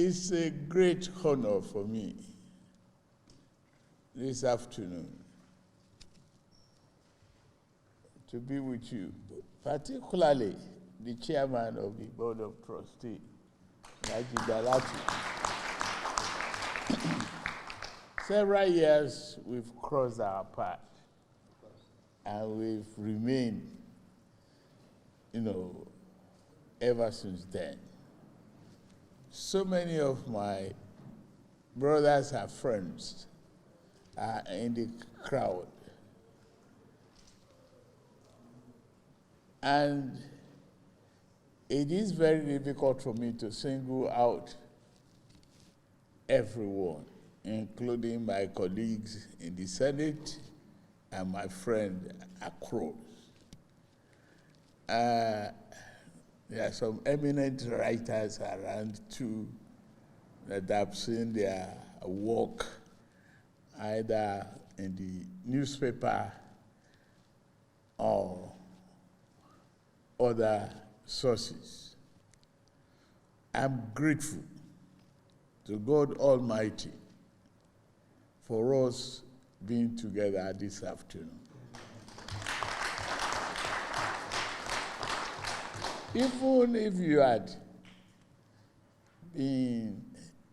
It's a great honor for me this afternoon to be with you, particularly the chairman of the Board of Trustees, Nigerians. Several years we've crossed our path, and we've remained, ever since then. So many of my brothers and friends are in the crowd. And it is very difficult for me to single out everyone, including my colleagues in the Senate and my friend across. There are some eminent writers around too that I've seen their work either in the newspaper or other sources. I'm grateful to God Almighty for us being together this afternoon. Even if you had been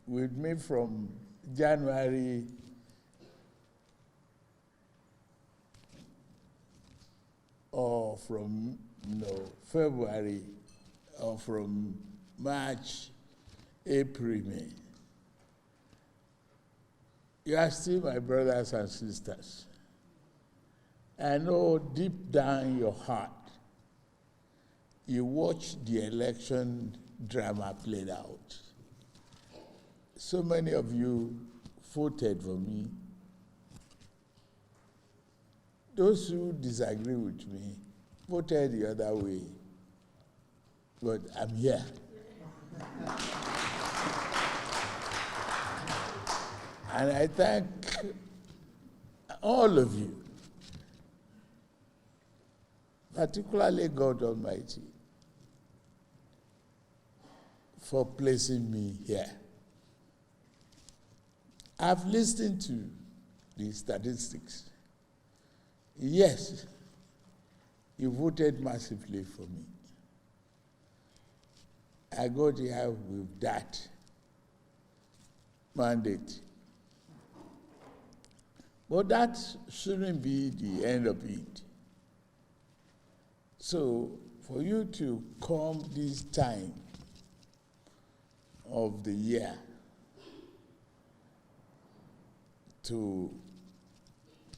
with me from January or from February or from March, April, May, you are still my brothers and sisters. I know deep down in your heart, you watch the election drama played out. So many of you voted for me. Those who disagree with me voted the other way, but I'm here. And I thank all of you, particularly God Almighty, for placing me here. I've listened to the statistics. Yes, you voted massively for me. I got here with that mandate. But that shouldn't be the end of it. So for you to come this time of the year to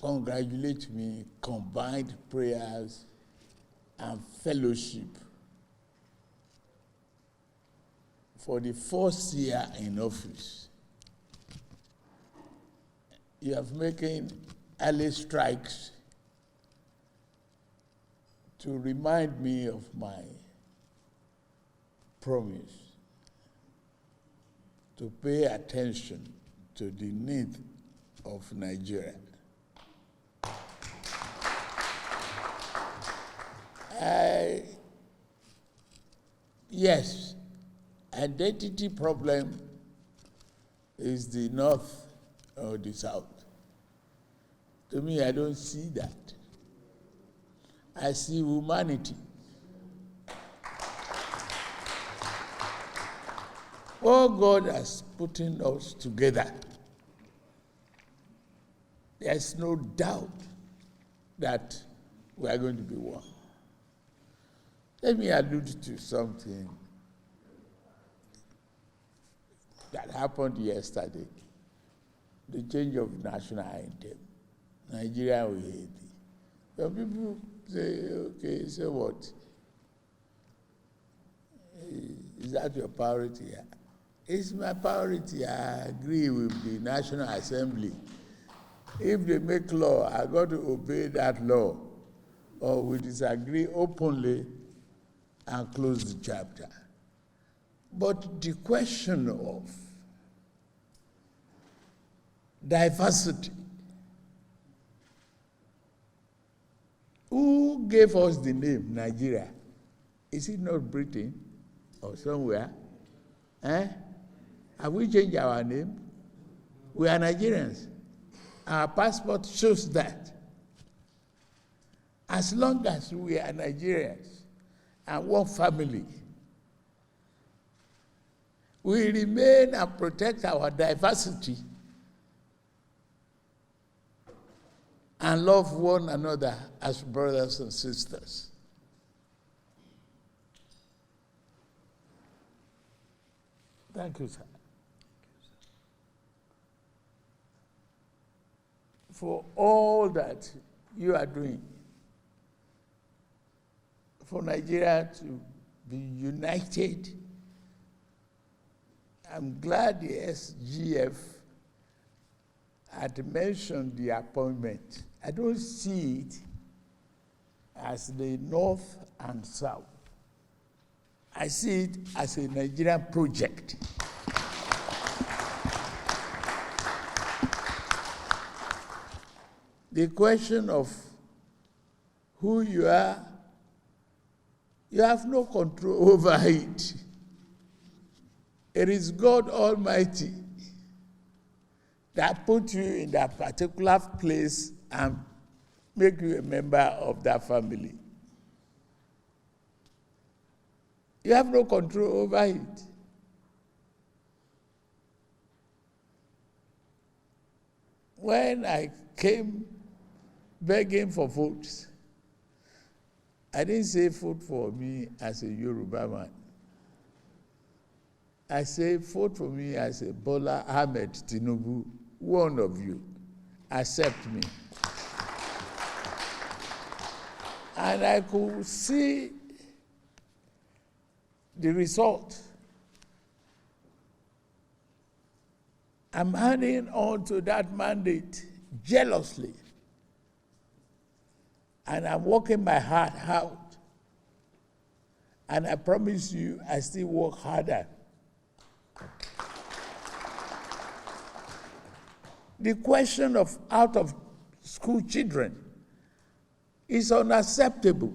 congratulate me, combined prayers and fellowship for the first year in office. You have making early strikes to remind me of my promise to pay attention to the need of Nigeria. Yes, identity problem is the North or the South. To me, I don't see that. I see humanity. Oh, God has put us together. There's no doubt that we are going to be one. Let me allude to something that happened yesterday. The change of national anthem. Nigeria will hate it. Some people say, okay, so what? Is that your priority? It's my priority. I agree with the National Assembly. If they make law, I got to obey that law. Or we disagree openly and close the chapter. But the question of diversity, who gave us the name Nigeria? Is it not Britain or somewhere? Have Have we changed our name? We are Nigerians. Our passport shows that. As long as we are Nigerians and one family, we remain and protect our diversity and love one another as brothers and sisters. Thank you, sir. For all that you are doing, for Nigeria to be united. I'm glad the SGF had mentioned the appointment. I don't see it as the North and South. I see it as a Nigerian project. The question of who you are, you have no control over it. It is God Almighty that put you in that particular place and make you a member of that family. You have no control over it. When I came begging for votes, I didn't say vote for me as a Yoruba man. I say vote for me as a Bola Ahmed Tinubu, one of you. Accept me. And I could see the result. I'm handing on to that mandate jealously. And I'm working my heart out. And I promise you, I still work harder. The question of out-of-school children is unacceptable.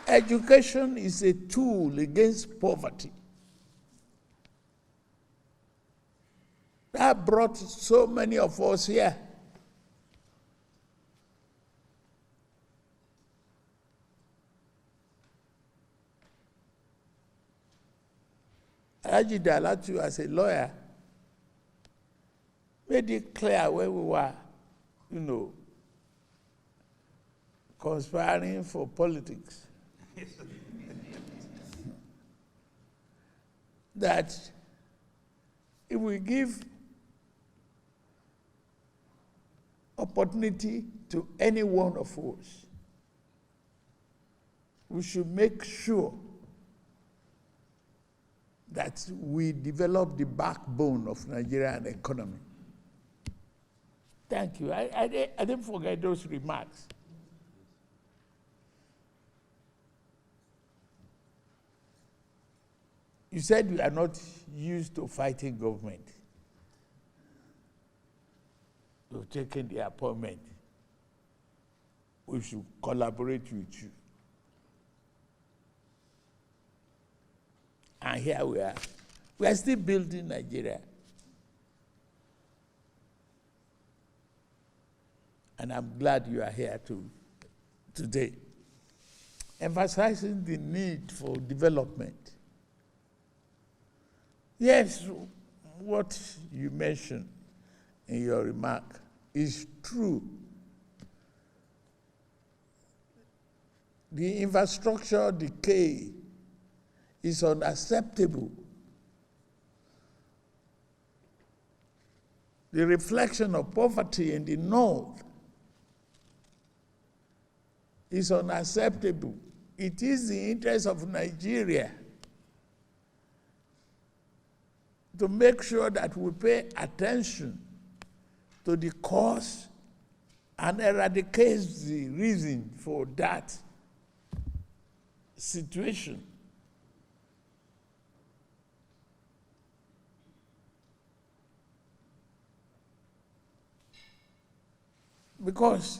Education is a tool against poverty. That brought so many of us here. Raji Dalatu, as a lawyer, made it clear where we were, conspiring for politics. That if we give opportunity to any one of us, we should make sure that we develop the backbone of Nigerian economy. Thank you. I didn't forget those remarks. You said we are not used to fighting government. You've taken the appointment. We should collaborate with you. And here we are. We are still building Nigeria. And I'm glad you are here today, emphasizing the need for development. Yes, what you mentioned in your remark is true. The infrastructure decay is unacceptable. The reflection of poverty in the North is unacceptable. It is the interest of Nigeria to make sure that we pay attention to the cause and eradicate the reason for that situation. Because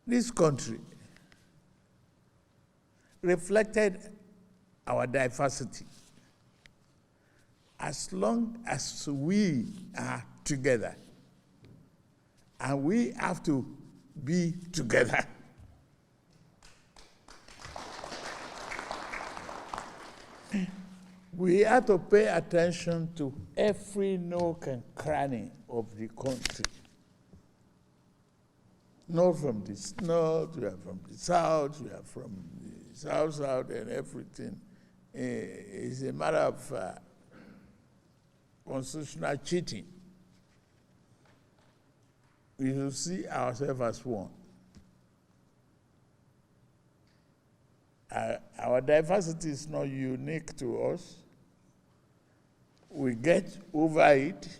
this country reflected our diversity. As long as we are together, and we have to be together, we have to pay attention to every nook and cranny of the country. Not from the north, we are from the south, we are from the south, and everything. It's a matter of constitutional cheating. We should see ourselves as one. Our diversity is not unique to us. We get over it.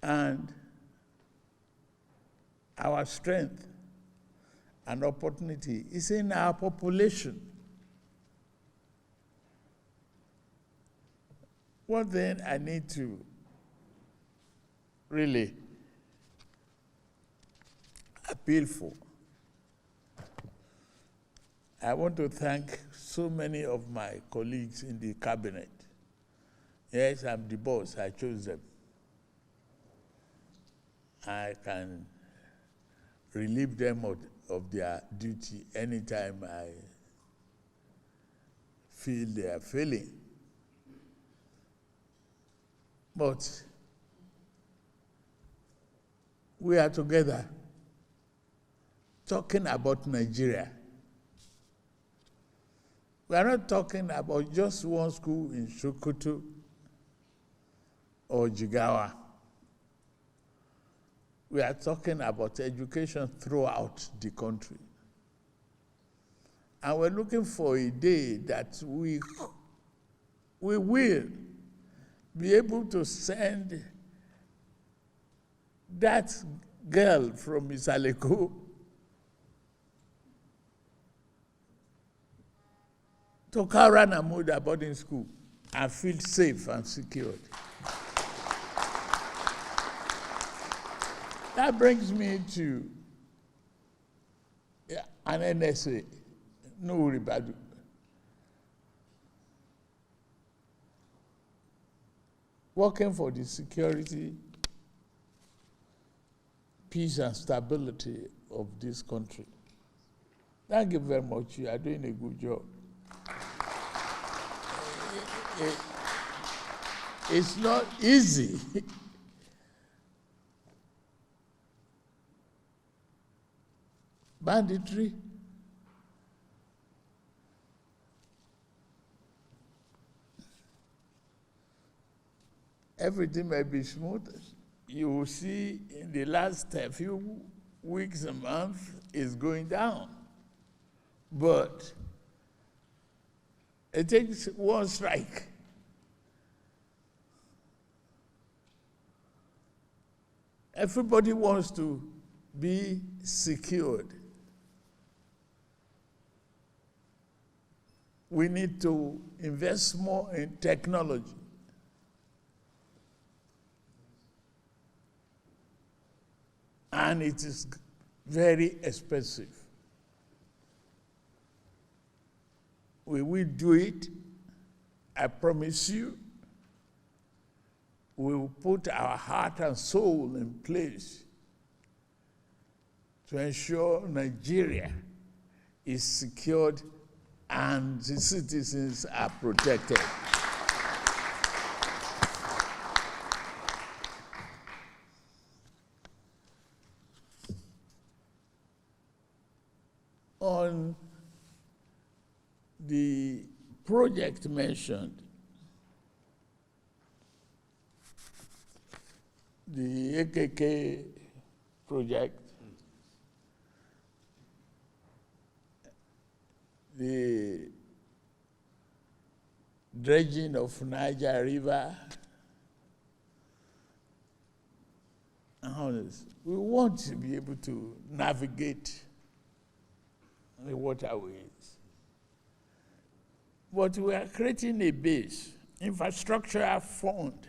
And our strength and opportunity is in our population. One thing I need to really appeal for, I want to thank so many of my colleagues in the cabinet. Yes, I'm the boss, I chose them. I can relieve them of their duty anytime I feel they are failing. But we are together talking about Nigeria. We are not talking about just one school in Sokoto or Jigawa. We are talking about education throughout the country. And we're looking for a day that we will be able to send that girl from Isaleko to Karanamuda boarding school and feel safe and secured. That brings me to an NSA, Nuri Badu. Working for the security, peace and stability of this country. Thank you very much. You are doing a good job. It's not easy. Banditry. Everything may be smooth. You will see in the last few weeks and months is going down. But it takes one strike. Everybody wants to be secured. We need to invest more in technology. And it is very expensive. We will do it, I promise you. We will put our heart and soul in place to ensure Nigeria is secured and the citizens are protected. On the project mentioned, the AKK project, the dredging of Niger River, we want to be able to navigate the waterways. But we are creating a base, infrastructural fund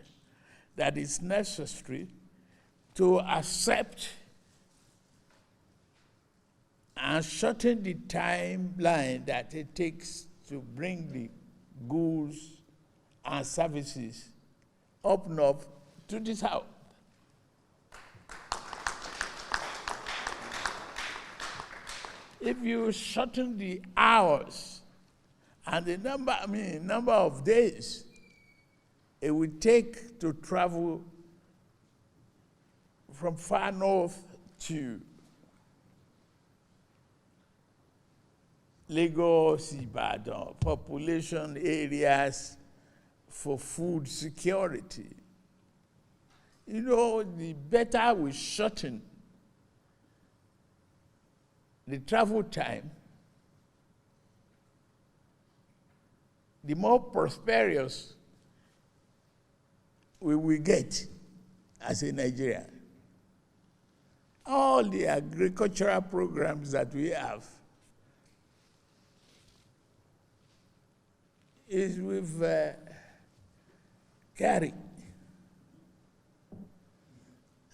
that is necessary to accept and shorten the timeline that it takes to bring the goods and services up north to the south. If you shorten the hours and the number of days it would take to travel from far north to Lagos, Ibadan, population areas for food security. You know, the better we shorten the travel time, the more prosperous we will get as a Nigerian. All the agricultural programs that we have is with carry.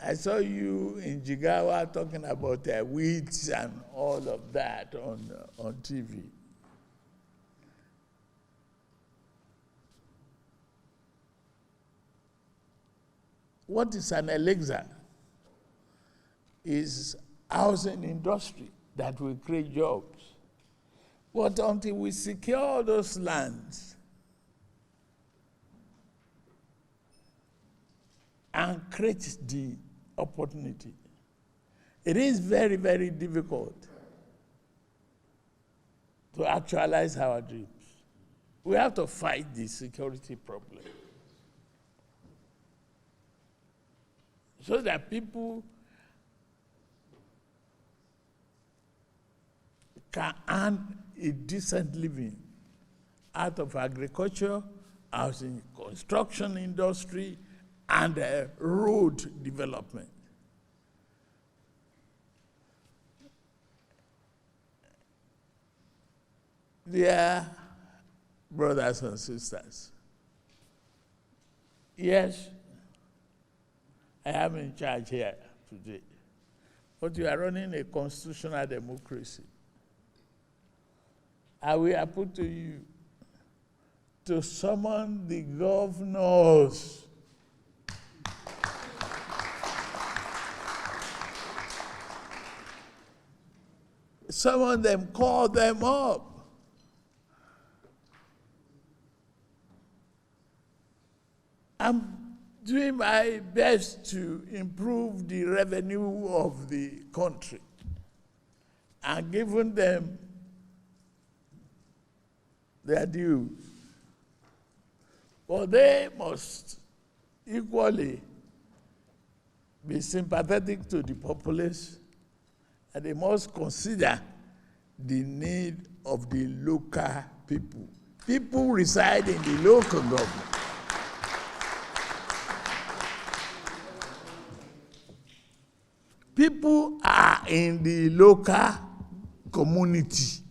I saw you in Jigawa talking about wheat and all of that on TV. What is an elixir is housing industry that will create jobs. But until we secure those lands and create the opportunity, it is very, very difficult to actualize our dreams. We have to fight the security problem so that people can earn a decent living out of agriculture, housing, construction industry, and road development. Dear brothers and sisters, yes, I am in charge here today, but you are running a constitutional democracy. I will put to you to summon the governors summon them, call them up. I'm doing my best to improve the revenue of the country and giving them their dues. But they must equally be sympathetic to the populace, and they must consider the need of the local people. People reside in the local government. People are in the local community.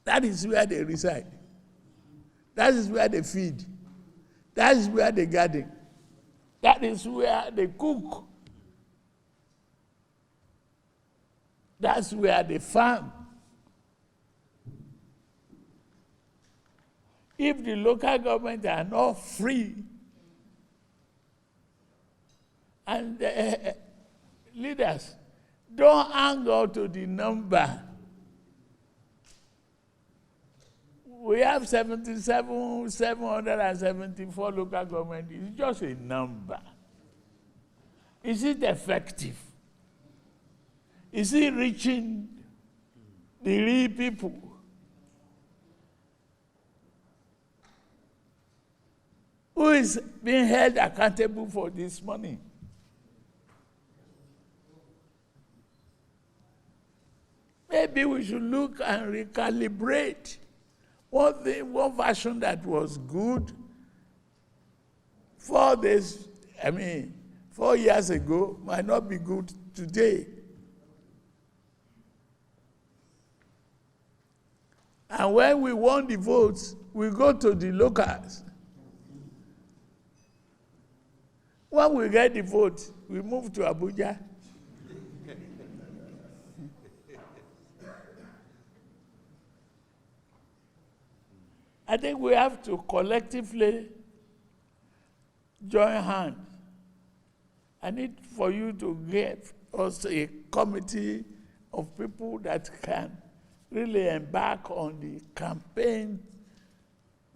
That is where they reside. That is where they feed. That is where they garden. That is where they cook. That's where they farm. If the local government are not free, and the leaders don't hang on to the number, we have 774 local government. It's just a number. Is it effective? Is it reaching the real people? Who is being held accountable for this money? Maybe we should look and recalibrate. One version that was good 4 years ago might not be good today. And when we won the votes, we go to the locals. When we get the vote, we move to Abuja. I think we have to collectively join hands. I need for you to get also a committee of people that can really embark on the campaign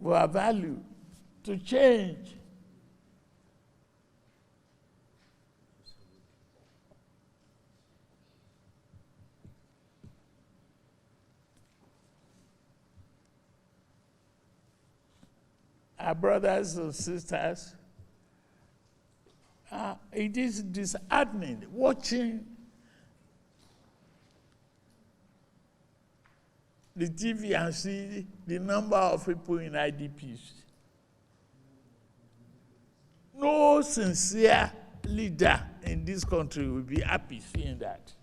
for our value to change. Our brothers and sisters, it is disheartening watching the TV and see the number of people in IDPs. No sincere leader in this country will be happy seeing that.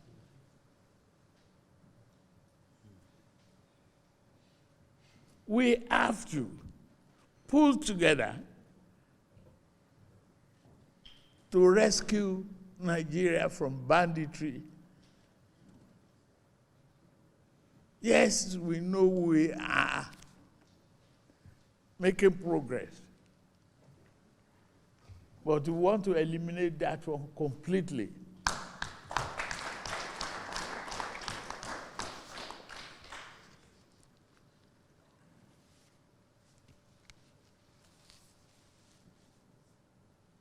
We have to pull together to rescue Nigeria from banditry. Yes, we know we are making progress, but we want to eliminate that one completely.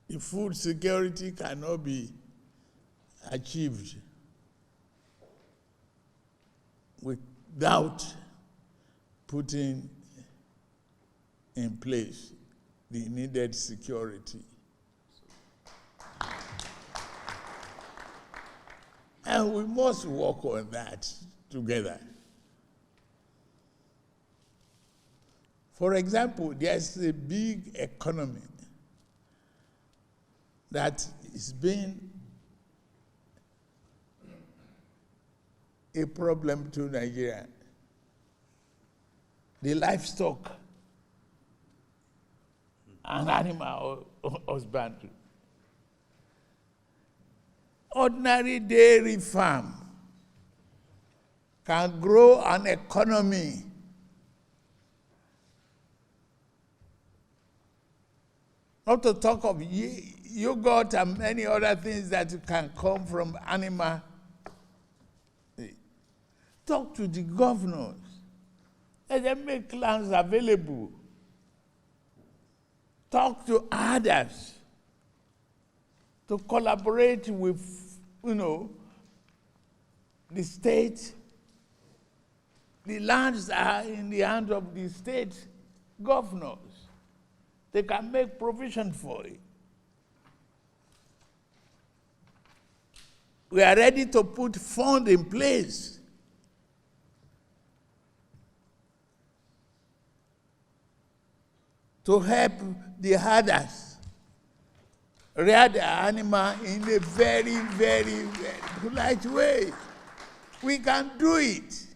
The food security cannot be achieved without putting in place the needed security. And we must work on that together. For example, there's a big economy that is being a problem to Nigeria. The livestock and animal husbandry. Ordinary dairy farm can grow an economy not to talk of yogurt and many other things that can come from animal. Talk to the governors. Let them make lands available. Talk to others to collaborate with, the state. The lands are in the hands of the state governors. They can make provision for it. We are ready to put funds in place to help the herders rear the animal in a very, very, very polite way. We can do it,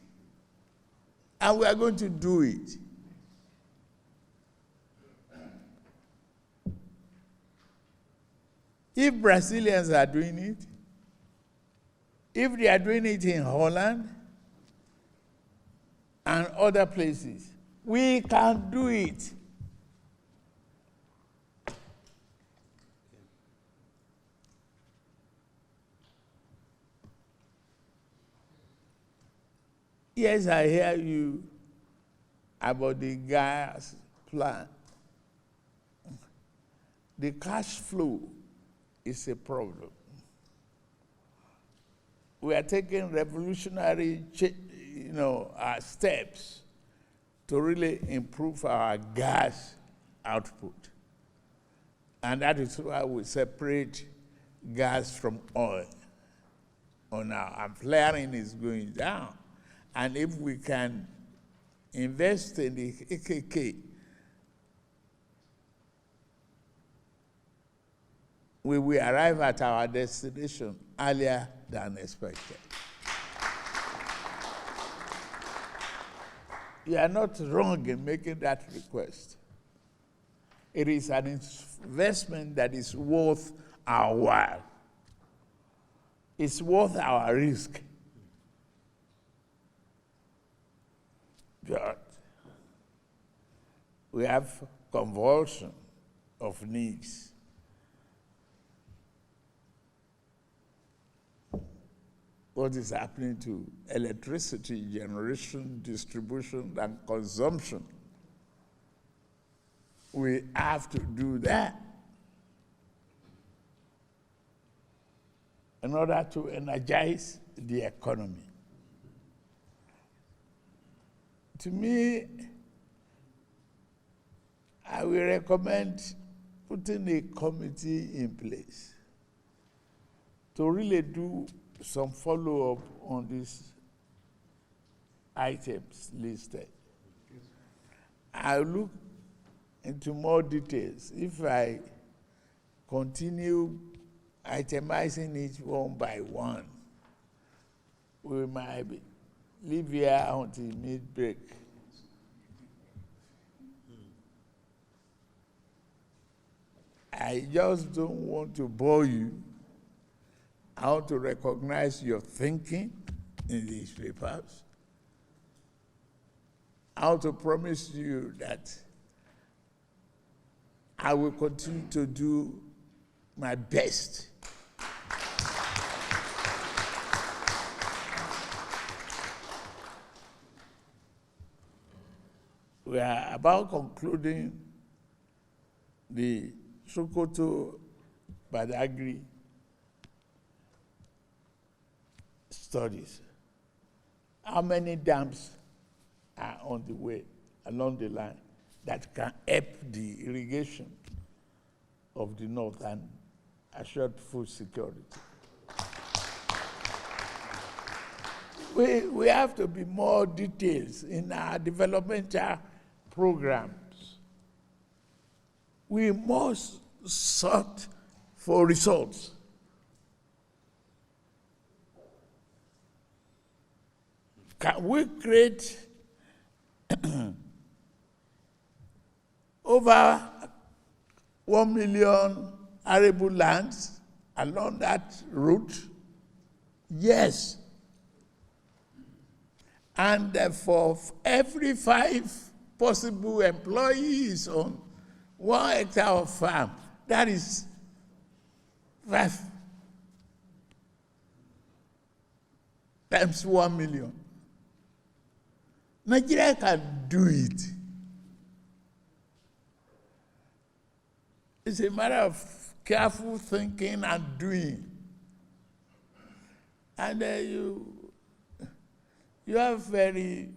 and we are going to do it. If Brazilians are doing it, if they are doing it in Holland and other places, we can do it. Yes, I hear you about the gas plant. The cash flow is a problem. We are taking revolutionary steps to really improve our gas output. And that is why we separate gas from oil. And flaring is going down. And if we can invest in the AKK, we will arrive at our destination earlier than expected. You are not wrong in making that request. It is an investment that is worth our while. It's worth our risk. But we have convulsion of needs. What is happening to electricity generation, distribution, and consumption? We have to do that in order to energize the economy. To me, I will recommend putting a committee in place to really do some follow-up on these items listed. I'll look into more details. If I continue itemizing each one by one, we might leave here until mid-break. I just don't want to bore you. I want to recognize your thinking in these papers. I want to promise you that I will continue to do my best we are about concluding the Sokoto Badagry studies. How many dams are on the way, along the line, that can help the irrigation of the north and assure food security? We have to be more detailed in our developmental programs. We must search for results. Can we create over 1 million arable lands along that route? Yes. And for every 5 possible employees on 1 hectare of farm, that is 5 times 1 million. Nigeria can do it. It's a matter of careful thinking and doing. And you have very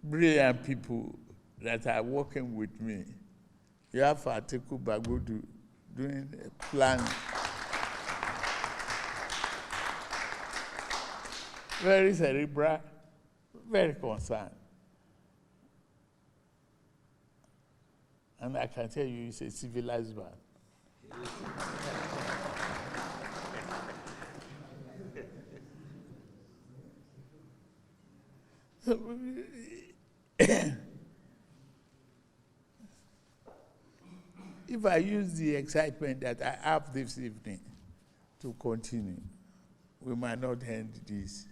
brilliant people that are working with me. You have Atiku Bagudu doing a plan. Very cerebral, very concerned. And I can tell you, he's a civilized man. If I use the excitement that I have this evening to continue, we might not end this.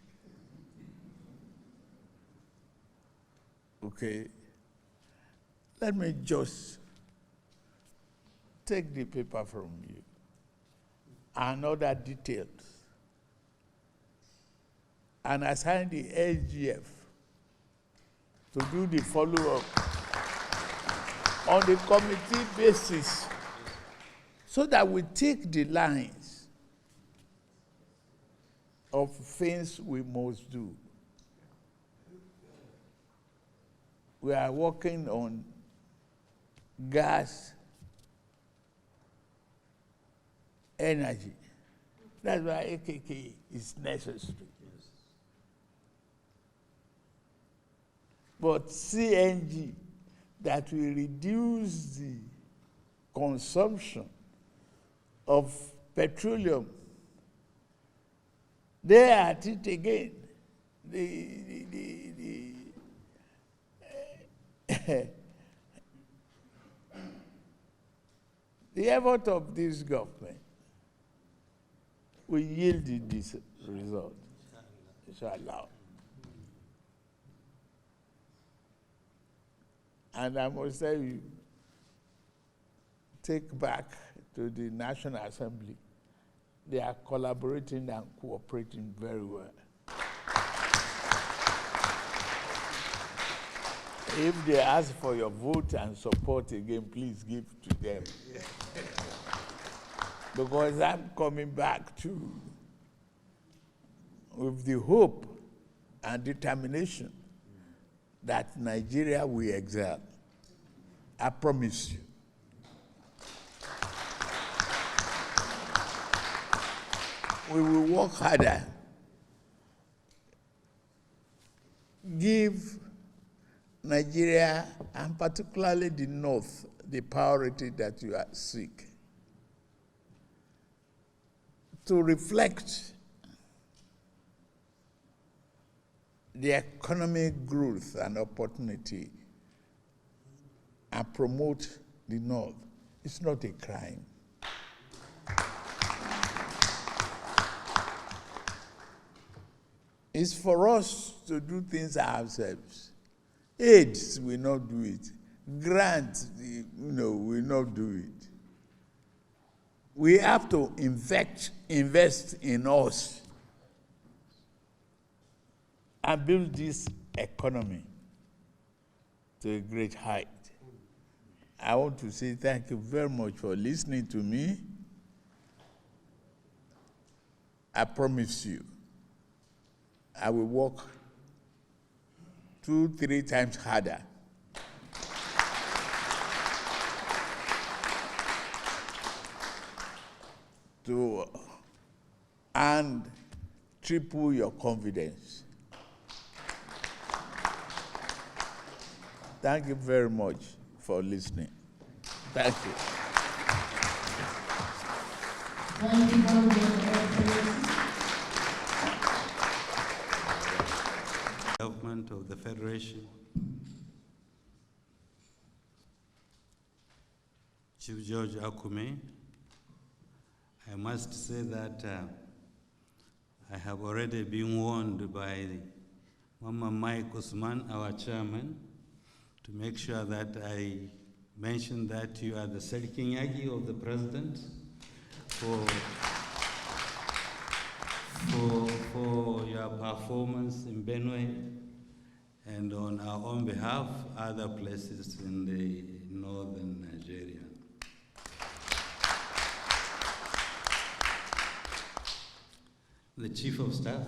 Okay? Let me just take the paper from you and other details and assign the ACF to do the follow-up on the committee basis so that we take the lines of things we must do. We are working on gas, energy. That's why AKK is necessary. But CNG, that will reduce the consumption of petroleum, they are at it again. the effort of this government will yield this result, inshallah. And I must tell you, take back to the National Assembly. They are collaborating and cooperating very well. If they ask for your vote and support again, please give to them. Because I'm coming back to, with the hope and determination that Nigeria will excel. I promise you. We will work harder. Give Nigeria, and particularly the North, the priority that you seek. To reflect the economic growth and opportunity and promote the North. It's not a crime. It's for us to do things ourselves. AIDS will not do it. Grant, will not do it. We have to invest in us and build this economy to a great height. I want to say thank you very much for listening to me. I promise you, I will work 2-3 times harder to and triple your confidence. Thank you very much for listening. Thank you. Thank you very much. Government of the Federation, Chief George Akume, I must say that I have already been warned by Mama Mike Usman, our chairman, to make sure that I mention that you are the Sarkin Yaki of the president for your performance in Benue and on our own behalf, other places in the northern Nigeria. The Chief of Staff,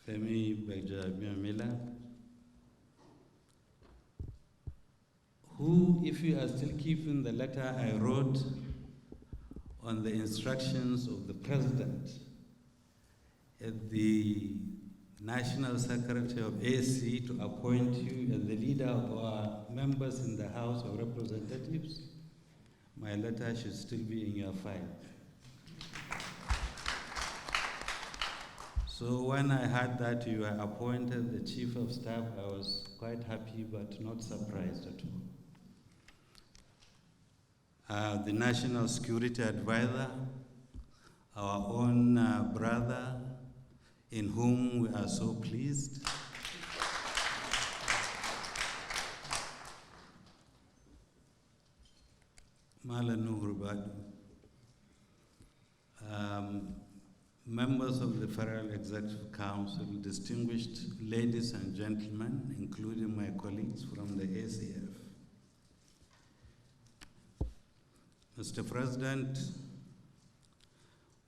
Femi Bagjabiamila, who, if you are still keeping the letter I wrote on the instructions of the President at the National Secretary of AC to appoint you as the leader of our members in the House of Representatives, my letter should still be in your file. So when I heard that you were appointed the Chief of Staff, I was quite happy but not surprised at all. The National Security Advisor, our own brother, in whom we are so pleased. Mala Nuhurbadu, members of the Federal Executive Council, distinguished ladies and gentlemen, including my colleagues from the ACF. Mr. President,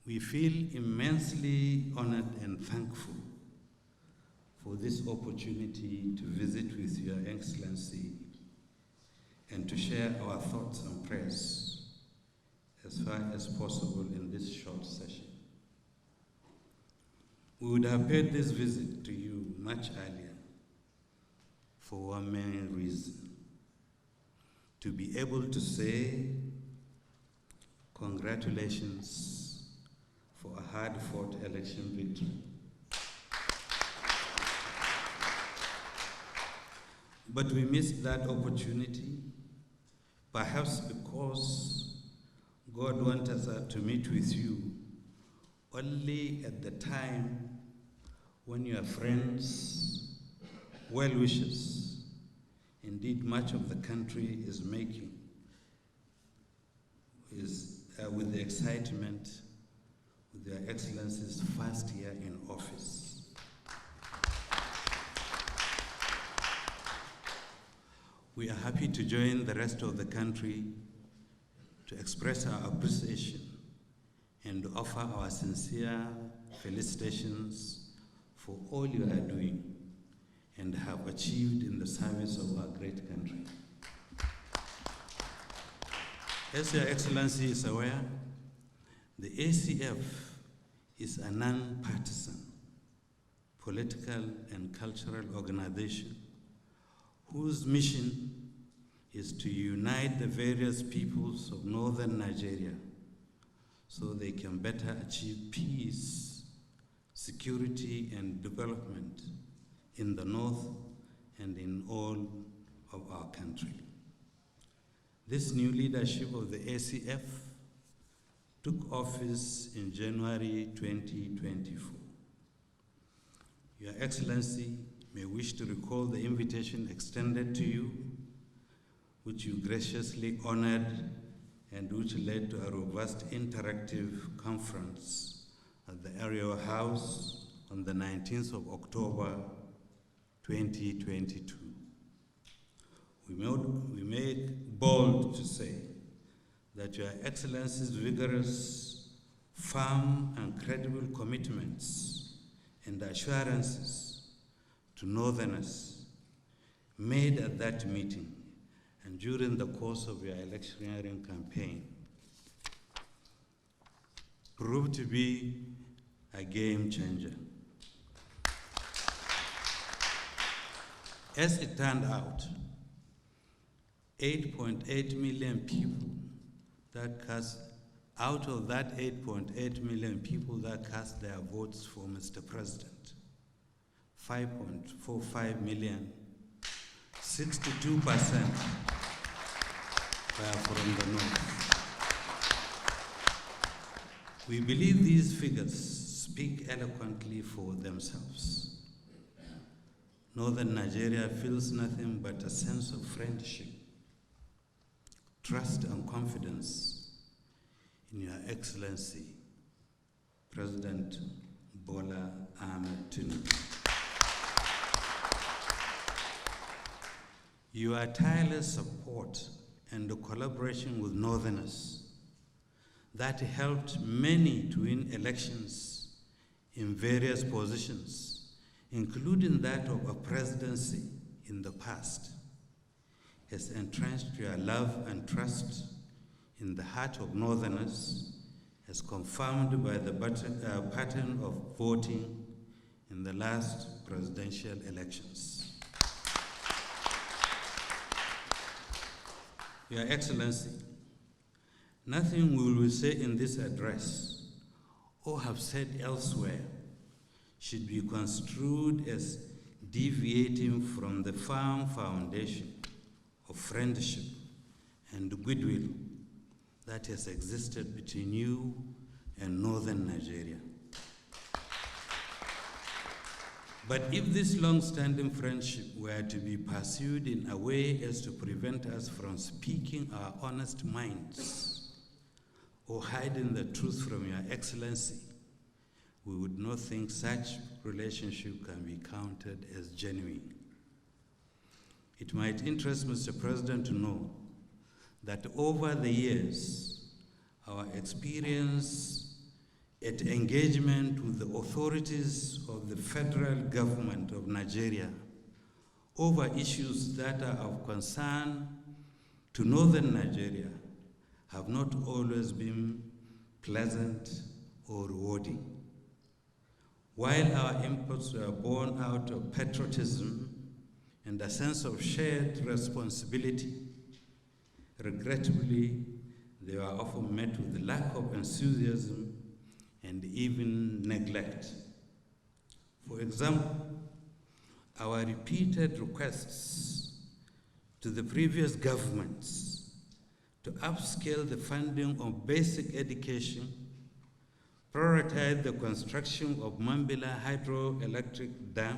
we feel immensely honored and thankful for this opportunity to visit with Your Excellency and to share our thoughts and prayers as far as possible in this short session. We would have paid this visit to you much earlier for one main reason: to be able to say congratulations for a hard-fought election victory. But we missed that opportunity, perhaps because God wanted us to meet with you only at the time when your friends, well-wishers, indeed much of the country is making, with the excitement with Their Excellency's first year in office. We are happy to join the rest of the country to express our appreciation and offer our sincere felicitations for all you are doing and have achieved in the service of our great country. As Your Excellency is aware, the ACF is a non-partisan political and cultural organization whose mission is to unite the various peoples of northern Nigeria so they can better achieve peace, security, and development in the north and in all of our country. This new leadership of the ACF took office in January 2024. Your Excellency may wish to recall the invitation extended to you, which you graciously honored and which led to a robust interactive conference at the Arewa House on the 19th of October 2022. We made bold to say that Your Excellency's vigorous, firm, and credible commitments and assurances to Northerners made at that meeting and during the course of your electioneering campaign proved to be a game changer. As it turned out, 8.8 million people that cast, out of that 8.8 million people that cast their votes for Mr. President, 5.45 million, 62% were from the north. We believe these figures speak eloquently for themselves. Northern Nigeria feels nothing but a sense of friendship, trust, and confidence in Your Excellency, President Bola Ahmed Tinubu. Your tireless support and the collaboration with Northerners that helped many to win elections in various positions, including that of a presidency in the past, has entrenched your love and trust in the heart of Northerners, as confirmed by the pattern of voting in the last presidential elections. Your Excellency, nothing we will say in this address or have said elsewhere should be construed as deviating from the firm foundation of friendship and goodwill that has existed between you and Northern Nigeria. But if this long-standing friendship were to be pursued in a way as to prevent us from speaking our honest minds or hiding the truth from Your Excellency, we would not think such relationship can be counted as genuine. It might interest Mr. President to know that over the years, our experience at engagement with the authorities of the federal government of Nigeria over issues that are of concern to Northern Nigeria have not always been pleasant or rewarding. While our inputs were born out of patriotism and a sense of shared responsibility, regrettably, they were often met with lack of enthusiasm and even neglect. For example, our repeated requests to the previous governments to upscale the funding of basic education, prioritize the construction of Mambila hydroelectric dam,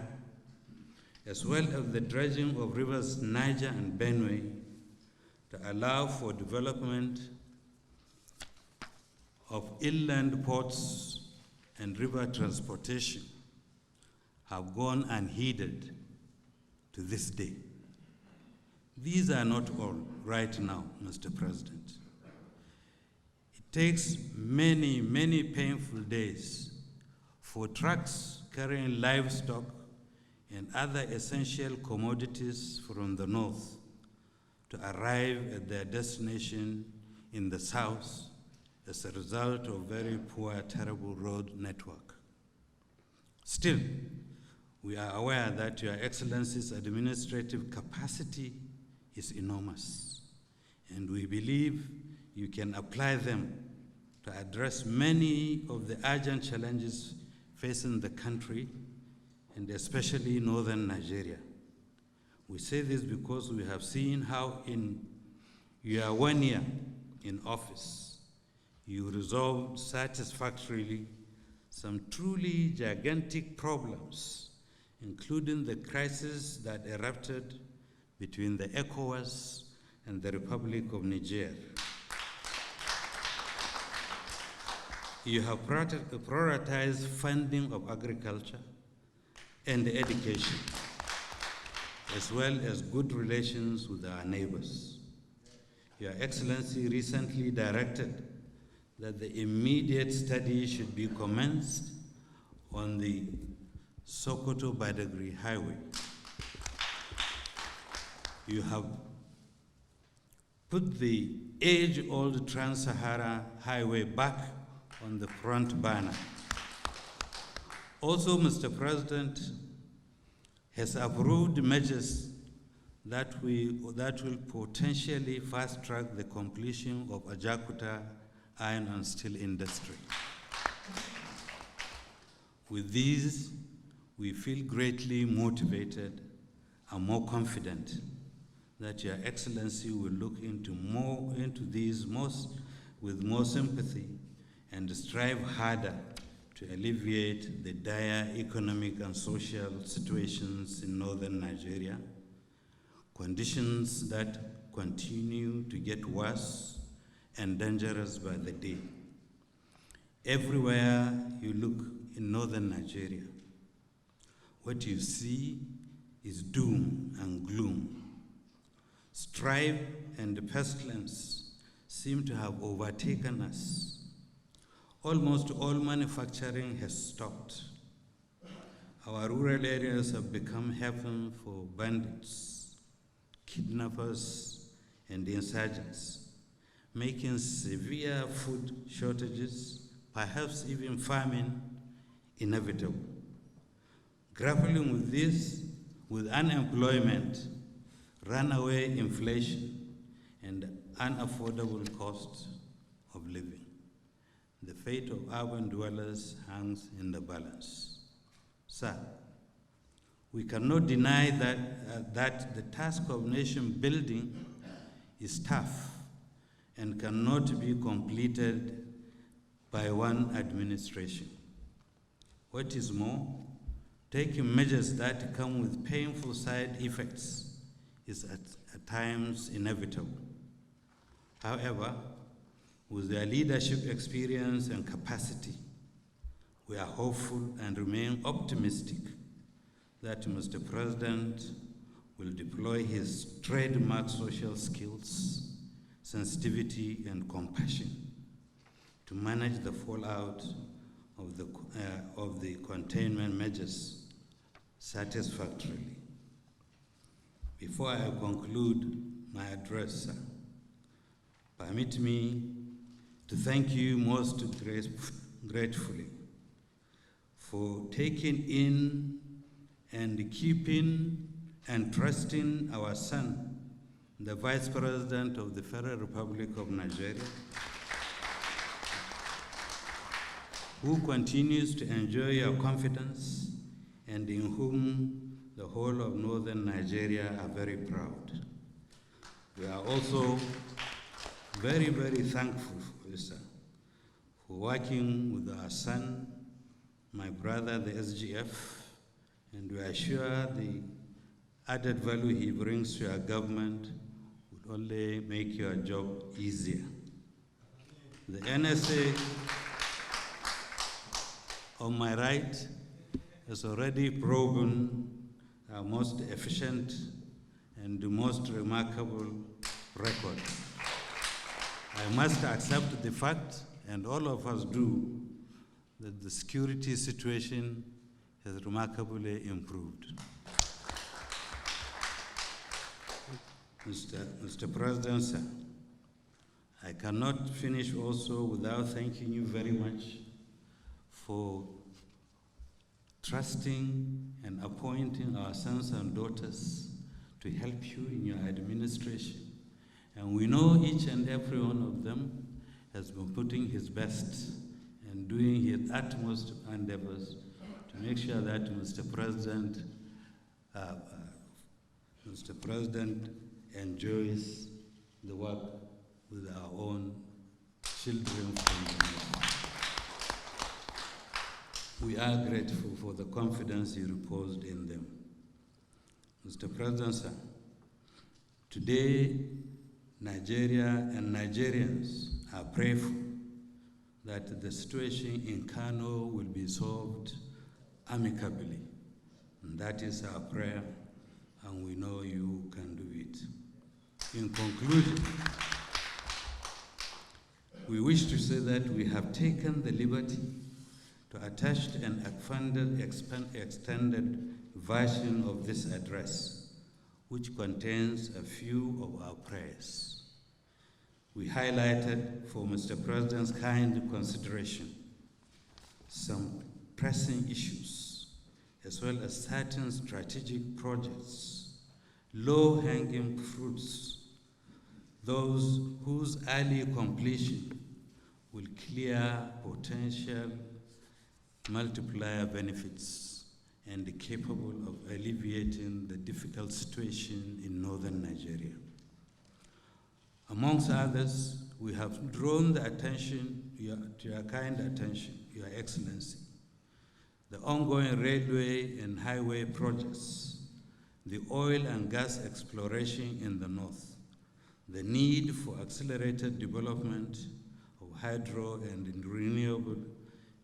as well as the dredging of rivers Niger and Benue to allow for development of inland ports and river transportation, have gone unheeded to this day. These are not all right now, Mr. President. It takes many, many painful days for trucks carrying livestock and other essential commodities from the north to arrive at their destination in the south as a result of very poor, terrible road network. Still, we are aware that Your Excellency's administrative capacity is enormous, and we believe you can apply them to address many of the urgent challenges facing the country, and especially northern Nigeria. We say this because we have seen how in your 1 year in office, you resolved satisfactorily some truly gigantic problems, including the crisis that erupted between the ECOWAS and the Republic of Niger. You have prioritized funding of agriculture and education, as well as good relations with our neighbors. Your Excellency recently directed that the immediate study should be commenced on the Sokoto-Badagry Highway. You have put the age-old Trans-Sahara Highway back on the front burner. Also, Mr. President has approved measures that will potentially fast-track the completion of Ajakuta iron and steel industry. With these, we feel greatly motivated and more confident that Your Excellency will look into these with more sympathy and strive harder to alleviate the dire economic and social situations in northern Nigeria, conditions that continue to get worse and dangerous by the day. Everywhere you look in northern Nigeria, what you see is doom and gloom. Strife and pestilence seem to have overtaken us. Almost all manufacturing has stopped. Our rural areas have become haven for bandits, kidnappers, and insurgents, making severe food shortages, perhaps even famine, inevitable. Grappling with this, with unemployment, runaway inflation, and unaffordable cost of living, the fate of urban dwellers hangs in the balance. Sir, we cannot deny that the task of nation building is tough and cannot be completed by one administration. What is more, taking measures that come with painful side effects is at times inevitable. However, with their leadership experience and capacity, we are hopeful and remain optimistic that Mr. President will deploy his trademark social skills, sensitivity, and compassion to manage the fallout of the containment measures satisfactorily. Before I conclude my address, sir, permit me to thank you most gratefully for taking in and keeping and trusting our son, the Vice President of the Federal Republic of Nigeria, who continues to enjoy your confidence and in whom the whole of northern Nigeria are very proud. We are also very, very thankful for you, sir, for working with our son, my brother, the SGF, and we are sure the added value he brings to our government would only make your job easier. The NSA, on my right, has already proven our most efficient and the most remarkable record. I must accept the fact, and all of us do, that the security situation has remarkably improved. Mr. President, sir, I cannot finish also without thanking you very much for trusting and appointing our sons and daughters to help you in your administration. And we know each and every one of them has been putting his best and doing his utmost endeavors to make sure that Mr. President enjoys the work with our own children from the north. We are grateful for the confidence you reposed in them. Mr. President, sir, today Nigeria and Nigerians are prayerful that the situation in Kano will be solved amicably. And that is our prayer, and we know you can do it. In conclusion, we wish to say that we have taken the liberty to attach an extended version of this address, which contains a few of our prayers. We highlighted, for Mr. President's kind consideration, some pressing issues, as well as certain strategic projects, low-hanging fruits, those whose early completion will clear potential multiplier benefits and capable of alleviating the difficult situation in northern Nigeria. Amongst others, we have drawn the attention, to your kind attention, Your Excellency, the ongoing railway and highway projects, the oil and gas exploration in the north, the need for accelerated development of hydro and renewable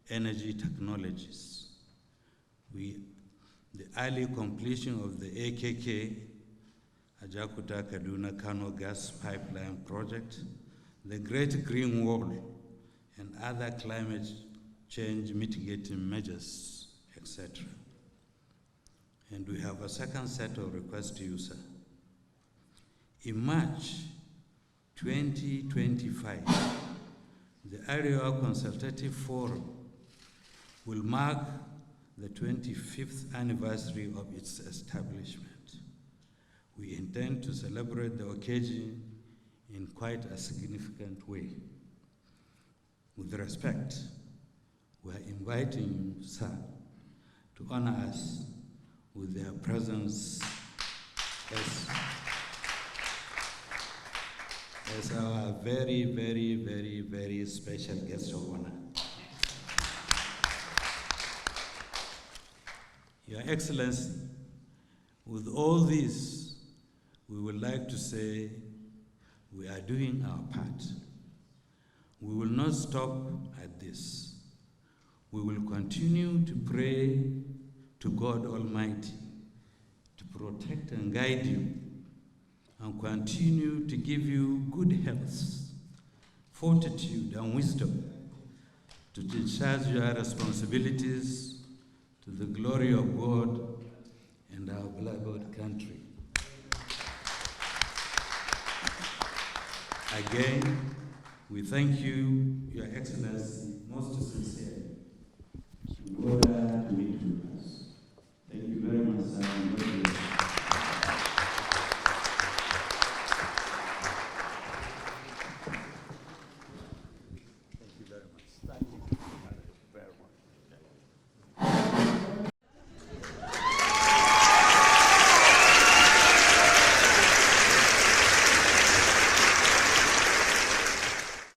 energy technologies, the early completion of the AKK, Ajakuta Kaduna Kano gas pipeline project, the Great Green Wall, and other climate change mitigating measures, etc. And we have a second set of requests to you, sir. In March 2025, the Arewa Consultative Forum will mark the 25th anniversary of its establishment. We intend to celebrate the occasion in quite a significant way. With respect, we are inviting you, sir, to honor us with their presence as our very, very, very, very special guest of honor. Your Excellency, with all this, we would like to say we are doing our part. We will not stop at this. We will continue to pray to God Almighty to protect and guide you and continue to give you good health, fortitude, and wisdom to discharge your responsibilities to the glory of God and our beloved country. Again, we thank you, Your Excellency, most sincerely.